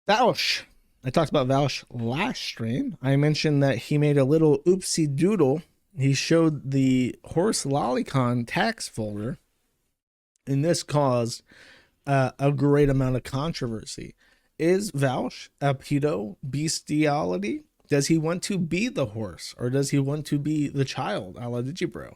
Vaush. I talked about Vaush last stream. I mentioned that he made a little oopsie doodle. He showed the horse lolicon tax folder, and this caused a great amount of controversy. Is Vaush a pedo bestiality? Does he want to be the horse, or does he want to be the child, a la Digibro?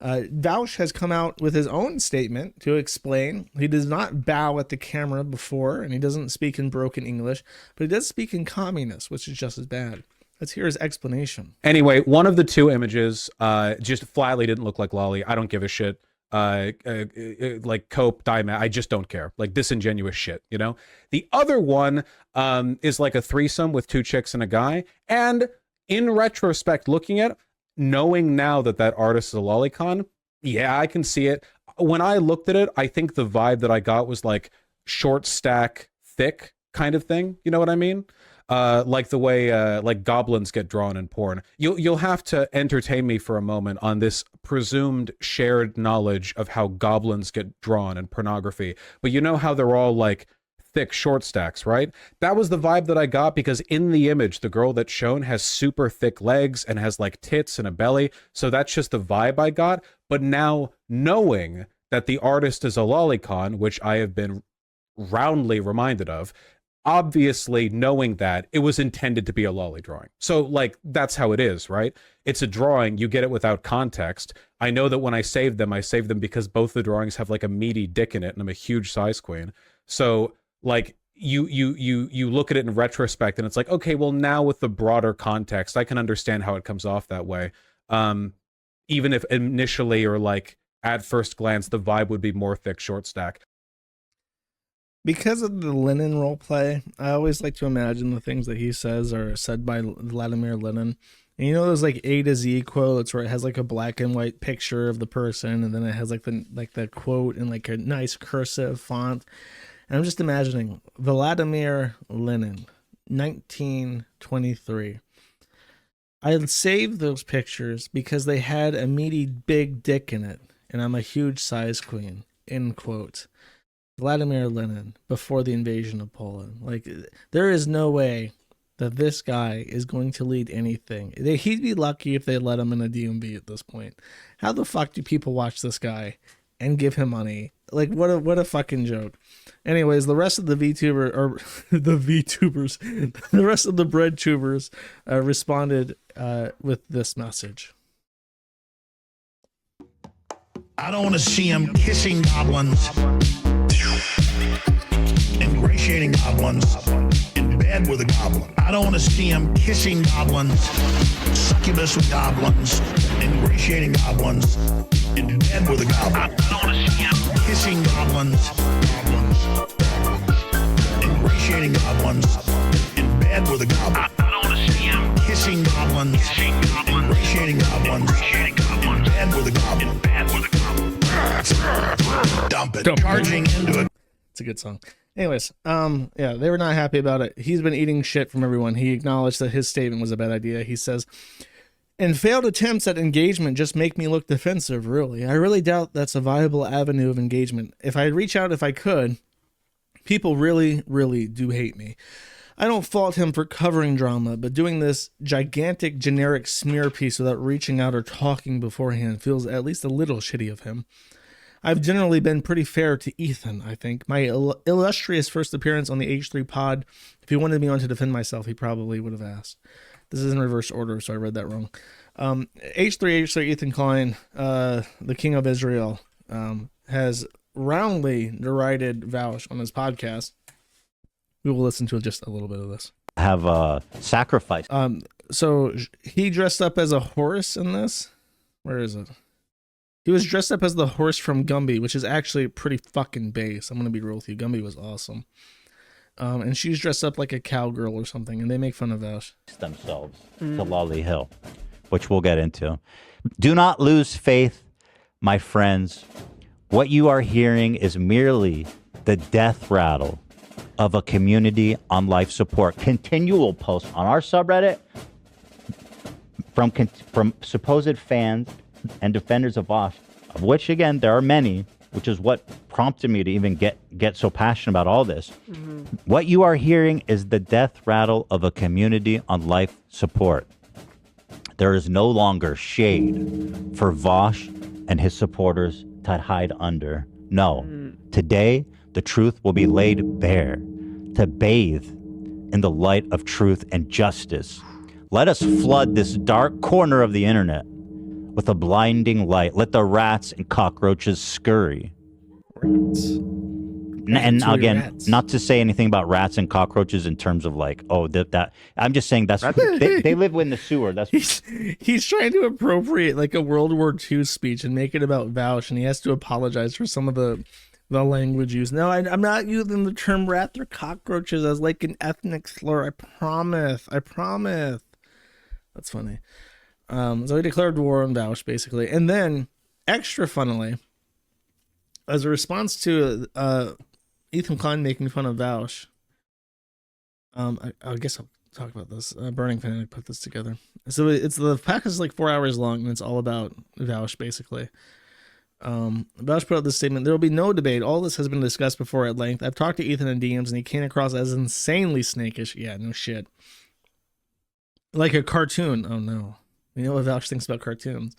Vaush has come out with his own statement to explain he does not bow at the camera before, and he doesn't speak in broken English, but he does speak in communist, which is just as bad. Let's hear his explanation. Anyway, one of the two images just flatly didn't look like Lolly. I don't give a shit. Like cope, diamond, I just don't care. Like disingenuous shit, you know? The other one is like a threesome with two chicks and a guy. And in retrospect, looking at it, knowing now that that artist is a lolicon, yeah, I can see it. When I looked at it, I think the vibe that I got was like short stack, thick kind of thing. You know what I mean? Like the way like goblins get drawn in porn. You'll have to entertain me for a moment on this presumed shared knowledge of how goblins get drawn in pornography. But you know how they're all like thick short stacks, right? That was the vibe that I got, because in the image, the girl that's shown has super thick legs and has like tits and a belly. So that's just the vibe I got. But now knowing that the artist is a lolicon, which I have been roundly reminded of, obviously knowing that it was intended to be a lolly drawing. So like, that's how it is, right? It's a drawing, you get it without context. I know that when I saved them because both the drawings have like a meaty dick in it, and I'm a huge size queen. So like you look at it in retrospect and it's like, okay, well now with the broader context, I can understand how it comes off that way. Even if initially or like at first glance, the vibe would be more thick short stack. Because of the Lenin roleplay, I always like to imagine the things that he says are said by Vladimir Lenin. And you know those like A to Z quotes where it has like a black and white picture of the person, and then it has like the quote in like a nice cursive font. And I'm just imagining Vladimir Lenin, 1923. I saved those pictures because they had a meaty big dick in it, and I'm a huge size queen, end quote. Vladimir Lenin, before the invasion of Poland. Like, there is no way that this guy is going to lead anything. He'd be lucky if they let him in a DMV at this point. How the fuck do people watch this guy and give him money? Like, what a fucking joke. Anyways, the rest of the VTuber, or the VTubers, the rest of the bread tubers responded with this message. I don't want to see him kissing goblins, ingratiating goblins, in bed with a goblin. I don't want to see him kissing goblins, succubus with goblins, ingratiating goblins, in bed with a goblin. I don't want to see him kissing goblins, ingratiating goblins, in bed with a goblin. I don't want to see him kissing goblins, ingratiating goblins, in bed with a goblin. Dump it. Charging into it. It's a good song. Anyways, yeah, they were not happy about it. He's been eating shit from everyone. He acknowledged that his statement was a bad idea. He says, and failed attempts at engagement just make me look defensive, really. I really doubt that's a viable avenue of engagement. If I reach out if I could, people really, really do hate me. I don't fault him for covering drama, but doing this gigantic generic smear piece without reaching out or talking beforehand feels at least a little shitty of him. I've generally been pretty fair to Ethan, I think. My illustrious first appearance on the H3 pod, if he wanted me on to defend myself, he probably would have asked. This is in reverse order, so I read that wrong. H3 Ethan Klein, the King of Israel, has roundly derided Vaush on his podcast. We will listen to just a little bit of this. Have sacrificed. So he dressed up as a horse in this. Where is it? He was dressed up as the horse from Gumby, which is actually pretty fucking base. I'm going to be real with you. Gumby was awesome. And she's dressed up like a cowgirl or something, and they make fun of Vaush. Themselves to Lolly Hill, which we'll get into. Do not lose faith, my friends. What you are hearing is merely the death rattle of a community on life support. Continual posts on our subreddit from supposed fans and defenders of Vosh, of which, again, there are many, which is what prompted me to even get so passionate about all this. What you are hearing is the death rattle of a community on life support. There is no longer shade for Vosh and his supporters to hide under. No. Today, the truth will be laid bare to bathe in the light of truth and justice. Let us flood this dark corner of the internet with a blinding light. Let the rats and cockroaches scurry. And again, rats. not to say anything about rats and cockroaches in terms of like, oh, that I'm just saying they live in the sewer. That's he's trying to appropriate like a World War II speech and make it about Vaush, and he has to apologize for some of the language used. No, I'm not using the term rat or cockroaches as like an ethnic slur. I promise. That's funny. So he declared war on Vaush, basically. And then, extra funnily, as a response to Ethan Klein making fun of Vaush, I guess I'll talk about this. Burning Fanatic put this together. So the pack is like 4 hours long, and it's all about Vaush, basically. Vaush put out this statement: there will be no debate. All this has been discussed before at length. I've talked to Ethan in DMs, and he came across as insanely snakish. Yeah, no shit. Like a cartoon. Oh no. We know what Vaush thinks about cartoons.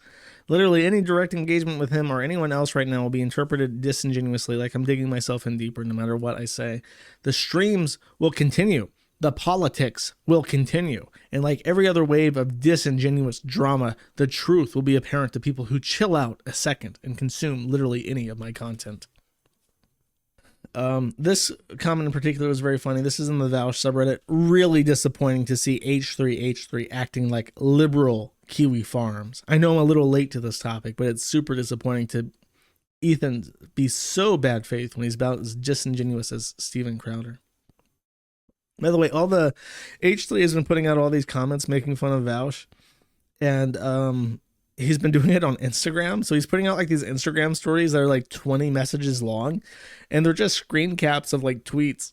Literally, any direct engagement with him or anyone else right now will be interpreted disingenuously, like I'm digging myself in deeper no matter what I say. The streams will continue. The politics will continue. And like every other wave of disingenuous drama, the truth will be apparent to people who chill out a second and consume literally any of my content. This comment in particular was very funny. This is in the Vaush subreddit. Really disappointing to see H3H3 acting like liberal Kiwi Farms. I know I'm a little late to this topic, but it's super disappointing to Ethan be so bad faith when he's about as disingenuous as Steven Crowder. By the way, all the H3 has been putting out all these comments making fun of Vaush, and he's been doing it on Instagram. So he's putting out like these Instagram stories that are like 20 messages long, and they're just screen caps of like tweets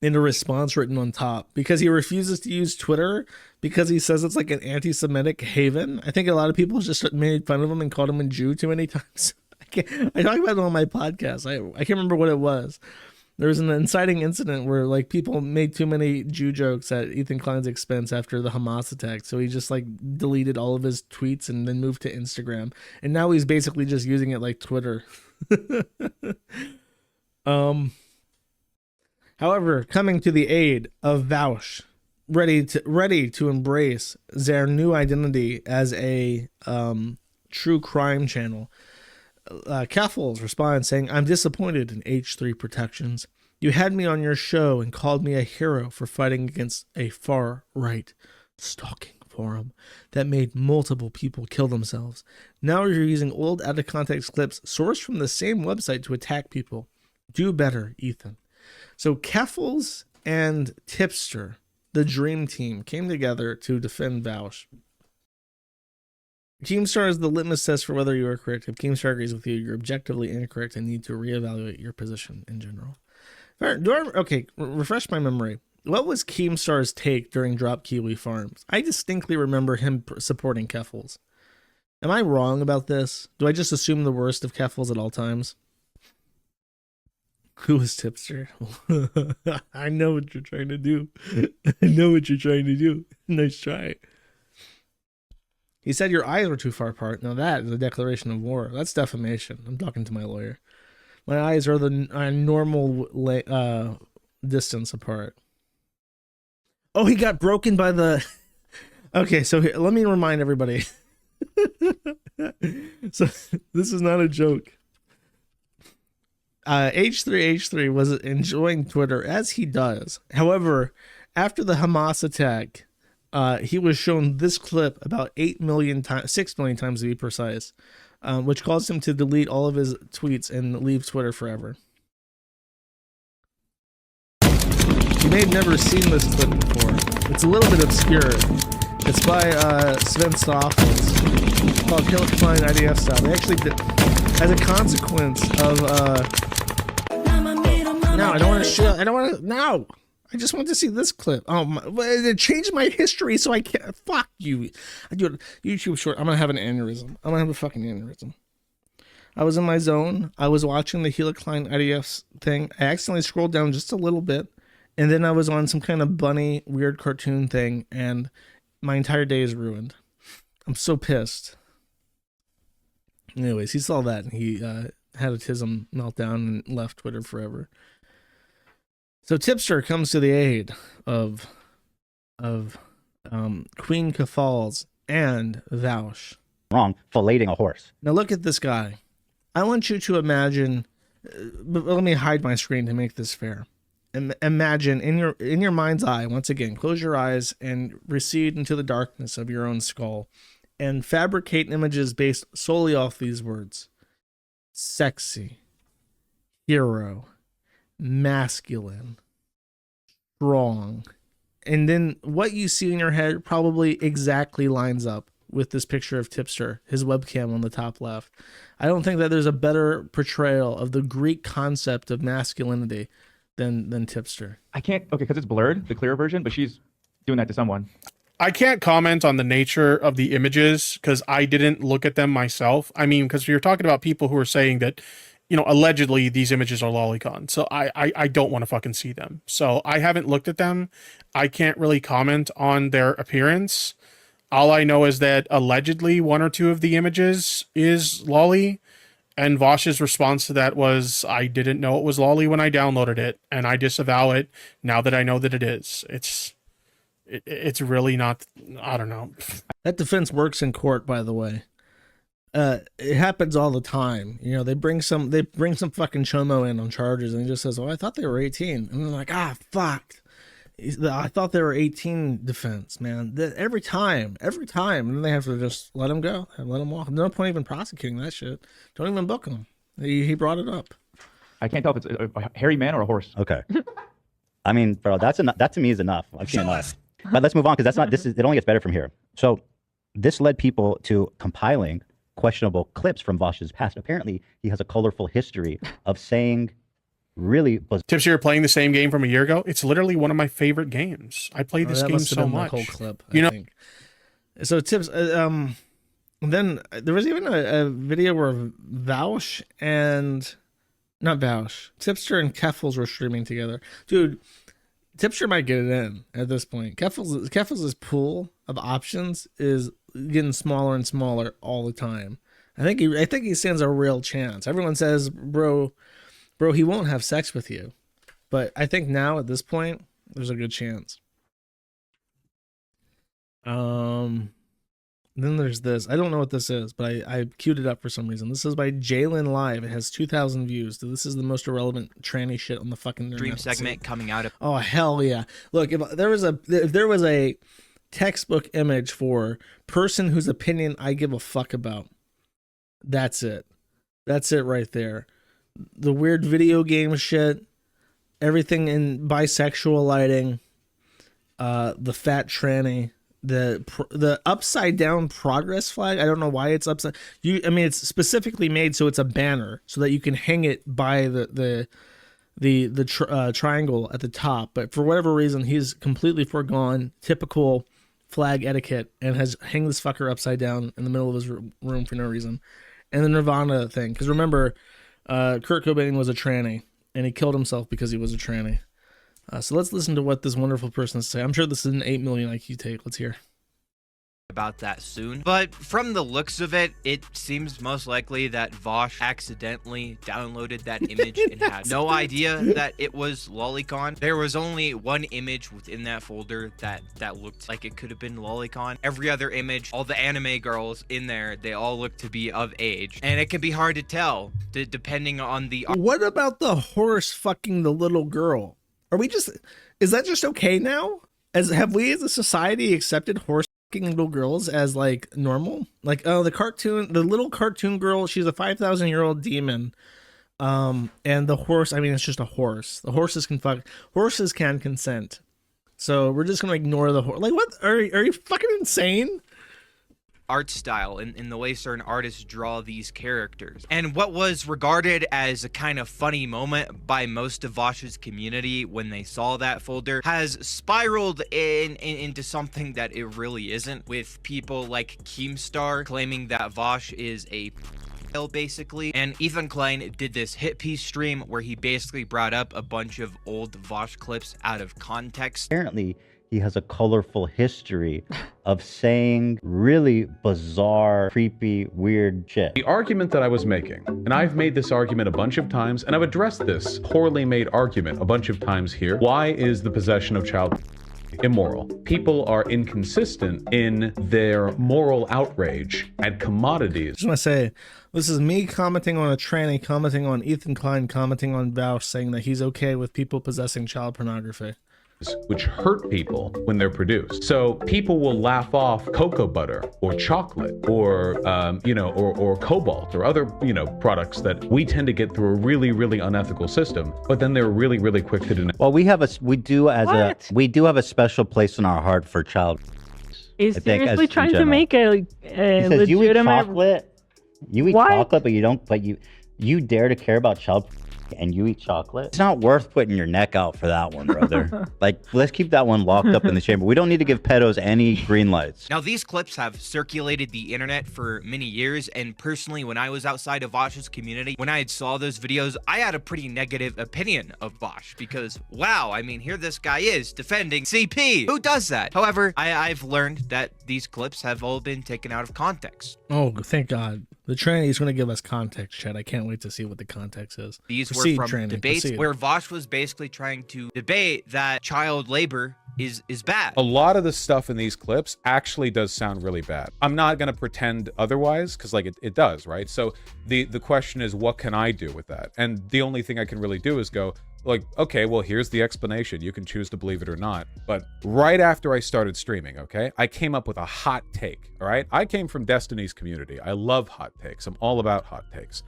and a response written on top, because he refuses to use Twitter because he says it's like an anti-Semitic haven. I think a lot of people just made fun of him and called him a Jew too many times. I talk about it on my podcast. I can't remember what it was. There was an inciting incident where like people made too many Jew jokes at Ethan Klein's expense after the Hamas attack. So he just like deleted all of his tweets and then moved to Instagram. And now he's basically just using it like Twitter. However, coming to the aid of Vaush, ready to embrace their new identity as a true crime channel, Keffels responds saying, I'm disappointed in H3 protections. You had me on your show and called me a hero for fighting against a far-right stalking forum that made multiple people kill themselves. Now you're using old out-of-context clips sourced from the same website to attack people. Do better, Ethan. So Keffels and Tipster, the dream team, came together to defend Vaush. Keemstar is the litmus test for whether you are correct. If Keemstar agrees with you, you're objectively incorrect and need to reevaluate your position in general. Refresh my memory. What was Keemstar's take during Drop Kiwi Farms? I distinctly remember him supporting Keffels. Am I wrong about this? Do I just assume the worst of Keffels at all times? Who is Tipster? I know what you're trying to do. Nice try. He said your eyes were too far apart. Now that is a declaration of war. That's defamation. I'm talking to my lawyer. My eyes are the normal distance apart. Oh, he got broken by the... Okay, so here, let me remind everybody. So this is not a joke. H3H3 was enjoying Twitter, as he does. However, after the Hamas attack, he was shown this clip about 6 million times to be precise, which caused him to delete all of his tweets and leave Twitter forever. You may have never seen this clip before. It's a little bit obscure. It's by Sven Stoffels. It's called Klein IDF style. They actually did, as a consequence of no, I don't want to show. I don't want to. No, I just want to see this clip. Oh, it changed my history, so I can't. Fuck you. I do it. YouTube short. I'm gonna have an aneurysm. I'm gonna have a fucking aneurysm. I was in my zone. I was watching the Klein IDF thing. I accidentally scrolled down just a little bit, and then I was on some kind of bunny weird cartoon thing, and my entire day is ruined. I'm so pissed. Anyways, he saw that and he had a tism meltdown and left Twitter forever. So Tipster comes to the aid of Queen Kafals and Vaush. Wrong, filleting a horse. Now look at this guy. I want you to imagine. Let me hide my screen to make this fair. Imagine in your mind's eye. Once again, close your eyes and recede into the darkness of your own skull, and fabricate images based solely off these words: sexy, hero, masculine, strong. And then what you see in your head probably exactly lines up with this picture of Tipster, his webcam on the top left. I don't think that there's a better portrayal of the Greek concept of masculinity than Tipster. I can't, okay, because it's blurred, the clear version, but she's doing that to someone. I can't comment on the nature of the images because I didn't look at them myself. I mean, because you're talking about people who are saying that, you know, allegedly these images are lolicon. So I don't want to fucking see them. So I haven't looked at them. I can't really comment on their appearance. All I know is that allegedly one or two of the images is lolly. And Vosh's response to that was, I didn't know it was lolly when I downloaded it, and I disavow it now that I know that it is. It's really not, I don't know. That defense works in court, by the way. It happens all the time. You know, they bring some fucking chomo in on charges, and he just says, "Oh, I thought they were 18," and they're like, "Ah, fuck. I thought they were 18." Defense, man. Every time, and then they have to just let him go and let him walk. No point even prosecuting that shit. Don't even book him. He brought it up. I can't tell if it's a hairy man or a horse. Okay. I mean, bro, that to me is enough. I've seen enough. But let's move on, because it only gets better from here. So this led people to compiling questionable clips from Vosh's past. Apparently, he has a colorful history of saying really was. Tipster, you're playing the same game from a year ago. It's literally one of my favorite games. I played this game so much. The whole clip, I think. So Tips, then there was even a video where Vaush and not Vaush, Tipster and Keffels were streaming together. Dude, Tipster might get it in at this point. Keffels' pool of options is getting smaller and smaller all the time. I think he stands a real chance. Everyone says, bro, he won't have sex with you. But I think now at this point, there's a good chance. Then there's this. I don't know what this is, but I queued it up for some reason. This is by Jalen Live. It has 2,000 views. This is the most irrelevant tranny shit on the fucking internet. Dream segment coming out of. Oh hell yeah! Look, if there was a textbook image for person whose opinion I give a fuck about, that's it. That's it right there. The weird video game shit, everything in bisexual lighting, the fat tranny. The upside down progress flag. I don't know why it's upside. I mean, it's specifically made so it's a banner so that you can hang it by the triangle at the top. But for whatever reason, he's completely foregone typical flag etiquette and has hang this fucker upside down in the middle of his room for no reason. And the Nirvana thing, because remember, Kurt Cobain was a tranny and he killed himself because he was a tranny. So let's listen to what this wonderful person has to say. I'm sure this is an 8 million IQ take. Let's hear. About that soon. But from the looks of it, it seems most likely that Vosh accidentally downloaded that image and had no idea that it was lolicon. There was only one image within that folder that looked like it could have been lolicon. Every other image, all the anime girls in there, they all look to be of age. And it can be hard to tell depending on the... What about the horse fucking the little girl? Is that just okay now? Have we as a society accepted horse fucking little girls as like normal? Like, oh, the little cartoon girl, she's a 5,000-year-old demon. And the horse, I mean, it's just a horse. The horses can consent. So we're just gonna ignore the horse. Like, what? Are you fucking insane? Art style in the way certain artists draw these characters. And what was regarded as a kind of funny moment by most of Vosh's community when they saw that folder has spiraled into something that it really isn't, with people like Keemstar claiming that Vosh is a basically. And Ethan Klein did this hit piece stream where he basically brought up a bunch of old Vosh clips out of context. Apparently, he has a colorful history of saying really bizarre, creepy, weird shit. The argument that I was making, and I've made this argument a bunch of times, and I've addressed this poorly made argument a bunch of times here. Why is the possession of child immoral? People are inconsistent in their moral outrage at commodities. Just want to say, this is me commenting on a tranny, commenting on Ethan Klein, commenting on Vaush, saying that he's okay with people possessing child pornography, which hurt people when they're produced. So people will laugh off cocoa butter or chocolate or, or cobalt or other, products that we tend to get through a really, really unethical system, but then they're really, really quick to deny. Well, we do have a special place in our heart for child. He's I think, seriously in trying to general. make a Because you eat legitimate. chocolate. You eat What? chocolate, but you don't. But you dare to care about child, and you eat chocolate. It's not worth putting your neck out for that one, brother. Like, let's keep that one locked up in the chamber. We don't need to give pedos any green lights. Now, these clips have circulated the internet for many years, and personally, when I was outside of Vosh's community, when I had saw those videos, I had a pretty negative opinion of Vosh because, wow, I mean, here this guy is defending CP. Who does that? However, I've learned that these clips have all been taken out of context. Oh, thank God. The tranny is going to give us context, Chad. I can't wait to see what the context is. These Proceed, were from tranny, debates proceed. where Vosh was basically trying to debate that child labor is bad. A lot of the stuff in these clips actually does sound really bad. I'm not going to pretend otherwise because it does, right? So the question is, what can I do with that? And the only thing I can really do is go, okay, well, here's the explanation. You can choose to believe it or not. But right after I started streaming, okay, I came up with a hot take, all right? I came from Destiny's community. I love hot takes. I'm all about hot takes.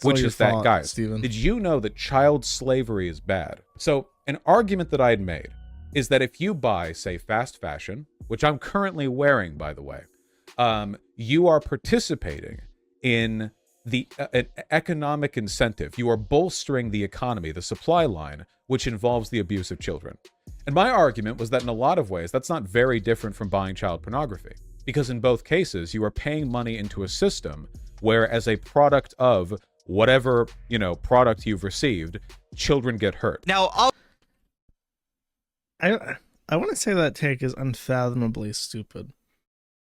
Which is that, guys, Steven. did you know that child slavery is bad? So an argument that I had made is that if you buy, say, fast fashion, which I'm currently wearing, by the way, you are participating in the an economic incentive. You are bolstering the economy, the supply line, which involves the abuse of children. And my argument was that in a lot of ways, that's not very different from buying child pornography, because in both cases, you are paying money into a system where, as a product of whatever, product you've received, children get hurt. Now, I want to say that take is unfathomably stupid,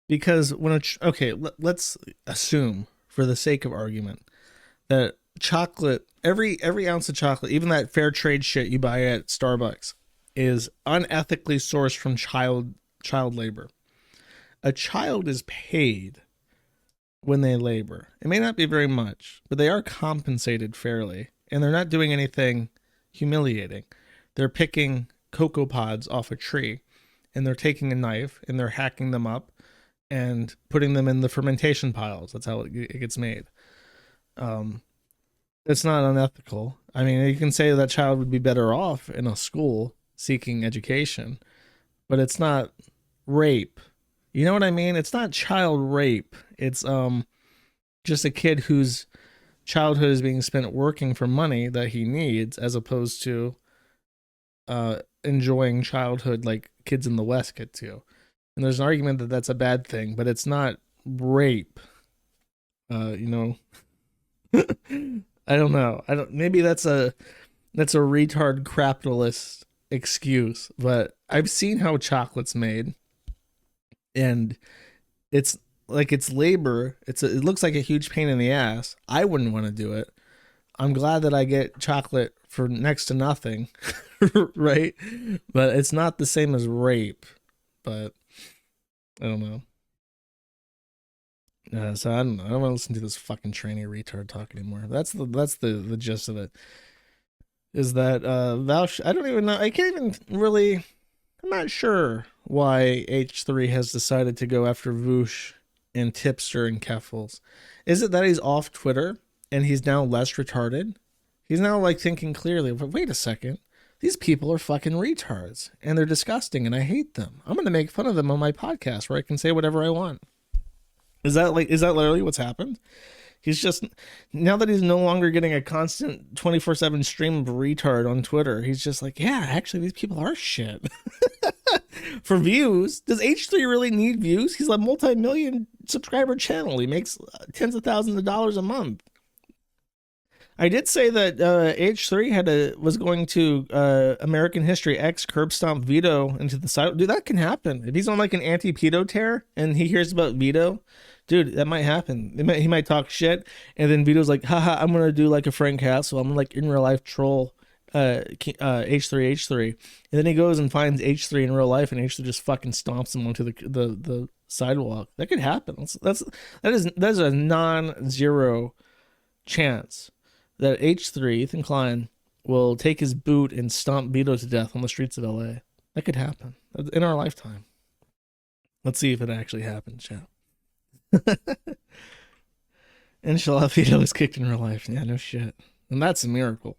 because let's assume, for the sake of argument, that chocolate, every ounce of chocolate, even that fair trade shit you buy at Starbucks, is unethically sourced from child labor. A child is paid when they labor. It may not be very much, but they are compensated fairly, and they're not doing anything humiliating. They're picking cocoa pods off a tree, and they're taking a knife and they're hacking them up and putting them in the fermentation piles. That's how it gets made. It's not unethical. I mean, you can say that child would be better off in a school seeking education, but it's not rape. You know what I mean? It's not child rape. It's just a kid whose childhood is being spent working for money that he needs, as opposed to enjoying childhood like kids in the West get to. And there's an argument that that's a bad thing, but it's not rape. I don't know. Maybe that's a retard capitalist excuse, but I've seen how chocolate's made, and it's labor. It looks like a huge pain in the ass. I wouldn't want to do it. I'm glad that I get chocolate for next to nothing, right? But it's not the same as rape. But I don't know. So I don't know. I don't want to listen to this fucking tranny retard talk anymore. That's the gist of it. Is that Vaush? I don't even know. I can't even really. I'm not sure why H3 has decided to go after Vaush and Tipster and Keffels. Is it that he's off Twitter and he's now less retarded? He's now thinking clearly. But wait a second. These people are fucking retards and they're disgusting and I hate them. I'm going to make fun of them on my podcast where I can say whatever I want. Is that literally what's happened? He's just, now that he's no longer getting a constant 24/7 stream of retard on Twitter, he's just yeah, actually these people are shit. For views? Does H3 really need views? He's a multi-million subscriber channel. He makes tens of thousands of dollars a month. I did say that H3 was going to American History X curb stomp Vito into the side. Dude, that can happen. If he's on like an anti-pedo tear and he hears about Vito, dude, that might happen. He might talk shit, and then Vito's like, haha, I'm gonna do like a Frank Castle. I'm gonna like in real life troll H3, and then he goes and finds H3 in real life, and H3 just fucking stomps him onto the sidewalk. That could happen. That is a non-zero chance that H3, Ethan Klein, will take his boot and stomp Vito to death on the streets of LA. That could happen in our lifetime. Let's see if it actually happens, yeah. Inshallah, Vito is kicked in real life. Yeah, no shit. And that's a miracle.